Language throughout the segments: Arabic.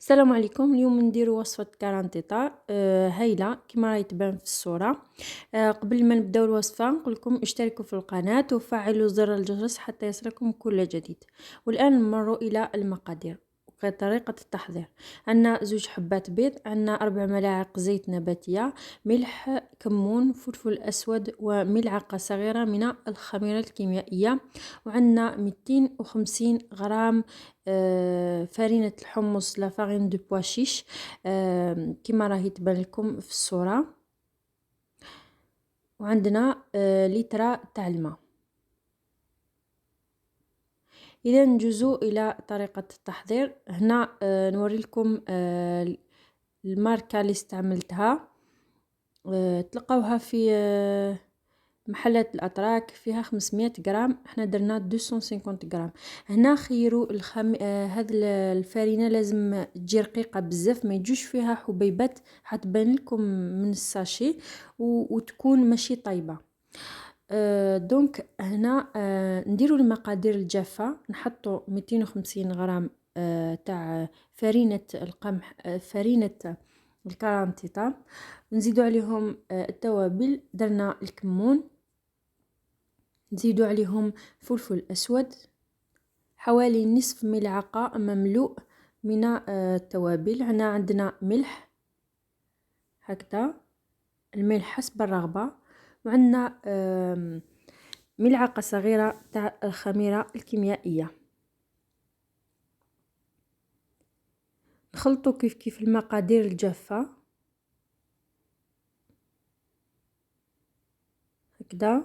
السلام عليكم. اليوم نديرو وصفة كارانتيطا هايلة كما راهي تبان في الصورة. قبل ما نبداو الوصفة نقولكم اشتركوا في القناة وفعلوا زر الجرس حتى يصلكم كل جديد. والآن نمر إلى المقادير وطريقة التحضير. عندنا 2 حبات بيض، عندنا 4 ملاعق زيت نباتية، ملح، كمون، فلفل أسود، وملعقة صغيرة من الخميرة الكيميائية، وعندنا 250 غرام فرينة الحمص لا فارين دو بوا شيش كما راهي تبان لكم في الصورة، وعندنا لترة تاع الماء. اذا نجوزو الى طريقة التحضير. هنا نوري لكم الماركة اللي استعملتها، تلقاوها في محلات الاتراك، فيها 500 غرام، احنا درنا 250 غرام. هنا خيروا هاد الفرينه لازم تجي رقيقه بزاف، ما يجوش فيها حبيبات حتبان لكم من الساشي وتكون ماشي طيبه. دونك هنا نديروا المقادير الجافه. نحطوا 250 غرام تاع فرينه القمح، فرينه الكارانتيطا، نزيدوا عليهم التوابل. درنا الكمون، نزيدوا عليهم فلفل أسود، حوالي نصف ملعقة مملوء من التوابل. هنا عندنا ملح هكذا، الملح حسب الرغبة، وعندنا ملعقة صغيرة تاع الخميرة الكيميائية. نخلطوا كيف كيف المقادير الجافة هكذا.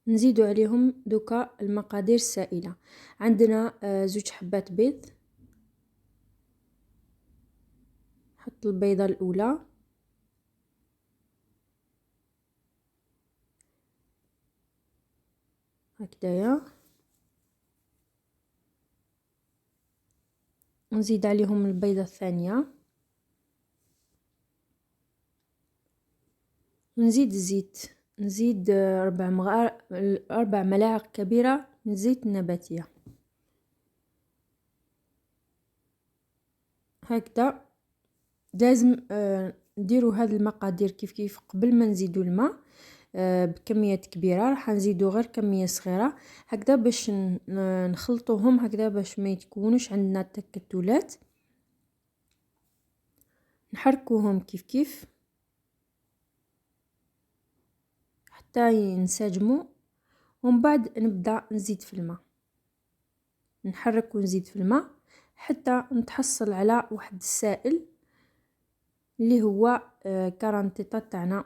نزيدوا عليهم دوكا المقادير السائلة. عندنا 2 حبات بيض، نحط البيضة الأولى، هكذايا، نزيد عليهم البيضة الثانية، ونزيد الزيت. نزيد 4 ملاعق كبيرة من الزيت النباتية هكذا. لازم نديروا هاد المقادير كيف كيف قبل ما نزيدوا الماء بكميات كبيرة. راح نزيدوا غير كمية صغيرة هكذا باش نخلطوهم هكذا باش ما يتكونوش عندنا تكتلات. نحركوهم كيف كيف حتى ينسجموا، ومن بعد نبدأ نزيد في الماء، نحرك ونزيد في الماء حتى نتحصل على واحد السائل اللي هو كارانتيطا تاعنا.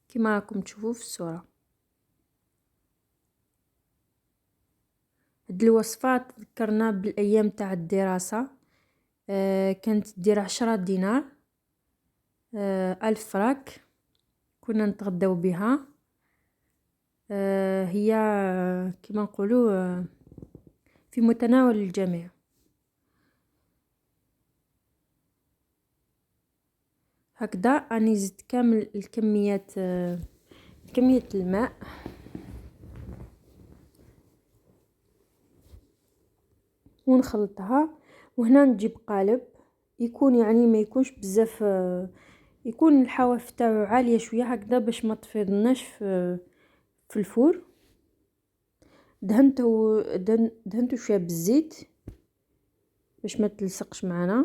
كما راكم تشوفوا في الصورة. هاد الوصفة تذكرنا بالايام تاع الدراسة، كانت تدير 10 دينار، 1000 فراك، كنا نتغداو بها. هي كما نقولوا في متناول الجميع. هكذا اني زدت كامل الكميات، كمية الماء، ونخلطها. وهنا نجيب قالب يكون يعني ما يكونش بزاف، يكون الحواف تاعو عالية شوية هكذا باش ما تفيضناش في الفور. دهنته شوية بالزيت باش ما تلصقش معنا.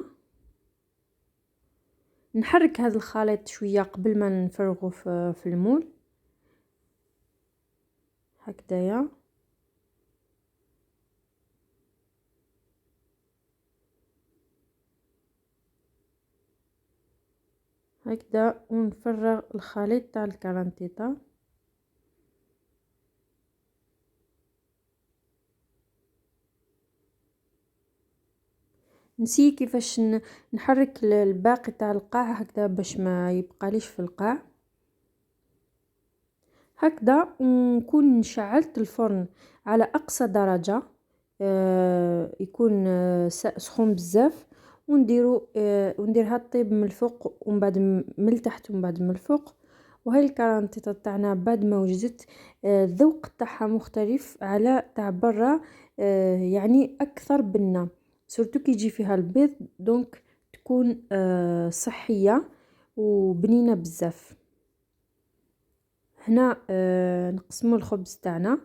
نحرك هذا الخليط شوية قبل ما نفرغه في المول هكذايا. هكذا ونفرغ الخليط تاع الكارانتيطا. نسي كيفاش نحرك الباقي تاع القاع هكذا باش ما يبقاليش في القاع هكذا. ونكون شعلت الفرن على اقصى درجة، يكون سخون بزاف، ونديرها طيب من الفوق ومن بعد من التحت ومن بعد من الفوق، وهاي الكرانتيطة تاعنا بعد ما وجدت الذوق تاعها مختلف على تاع برا، يعني اكثر بنة، سورتو كي يجي فيها البيض، دونك تكون صحية وبنينة بزاف. هنا نقسمو الخبز تاعنا،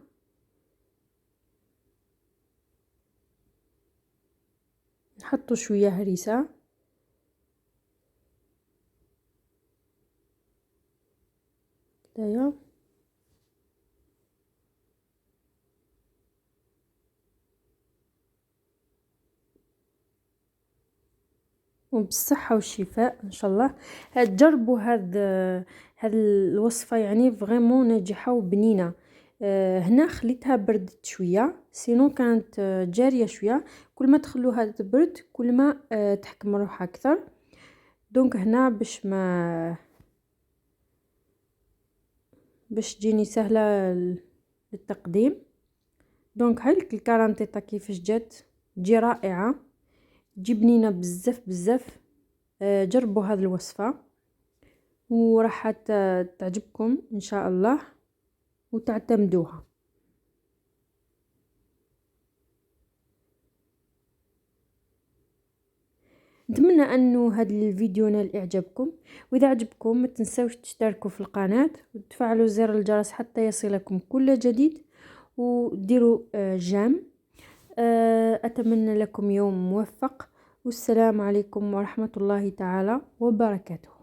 نحطو شوية هريسة، هدايا وبالصحة والشفاء ان شاء الله. تجربوا هاد الوصفة، يعني فريمون ناجحة وبنينة. هنا خليتها بردت شوية، سينو كانت جارية شوية. كل ما تخلوها تبرد كل ما تحكم روحها اكثر. دونك هنا باش تجيني سهلة للتقديم. دونك هاي الكارانتيطة كيفاش جات، تجي رائعة، تجي بنينة بزاف بزاف. جربوا هذه الوصفة وراح تعجبكم ان شاء الله وتعتمدوها. نتمنى انه هذا الفيديو نال اعجابكم، واذا عجبكم ما تنسوش تشتركوا في القناة وتفعلوا زر الجرس حتى يصلكم كل جديد، وديروا جيم. اتمنى لكم يوم موفق، والسلام عليكم ورحمة الله تعالى وبركاته.